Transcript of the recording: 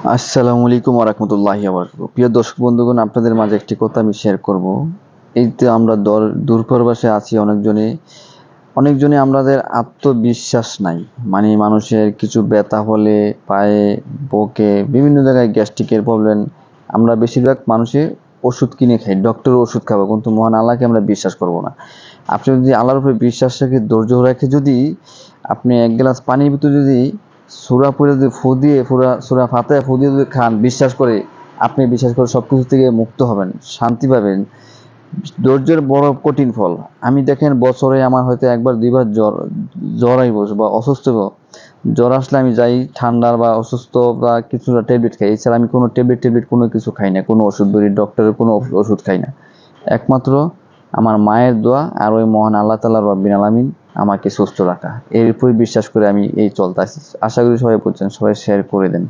আসসালামু আলাইকুম ওয়া রাহমাতুল্লাহি ওয়া বারাকাতুহু। প্রিয় দর্শক বন্ধুগণ, আপনাদের মাঝে একটি কথা আমি শেয়ার করব। এই যে আমরা দূরপ্রবাসে আছি অনেকজনে আমাদের আত্মবিশ্বাস নাই। মানে মানুষের কিছু ব্যথা হলে পায়ে, বুকে বিভিন্ন জায়গায় গ্যাস্ট্রিকের প্রবলেম, আমরা বেশিরভাগ মানুষই ওষুধ কিনে খাই। ডক্টরের ওষুধ খাবো কিন্তু মহান আল্লাহকে আমরা বিশ্বাস করব না। আপনি যদি আল্লাহর উপরে বিশ্বাস রেখে ধৈর্য রেখে যদি আপনি এক গ্লাস পানির ভিতরে যদি সূরা পড়ে যদি ফু দিয়ে সূরা ফাতিহা ফু দিয়ে যদি খান, বিশ্বাস করে সবকিছু থেকে মুক্ত হবেন, শান্তি পাবেন। ধৈর্যের বড় কঠিন ফল। আমি দেখেন বছরে আমার হয়তো একবার দুইবার জ্বর আইব বা অসুস্থ হইব। জ্বর আসলে আমি যাই ঠান্ডার বা অসুস্থ বা কিছু ট্যাবলেট খাই। এছাড়া আমি কোনো ট্যাবলেট কোনো কিছু খাই না, কোনো ওষুধ ধরি ডক্টরের কোনো ওষুধ খাই না। একমাত্র আমার মায়ের দোয়া আর ওই মহান আল্লাহ তাআলা রব্বিল আলামিন আমাকে সুস্থ রাখা, এর উপরই বিশ্বাস করে আমি এই চলতেছি। আশা করি সবাই বুঝছেন, সবাই শেয়ার করে দেন।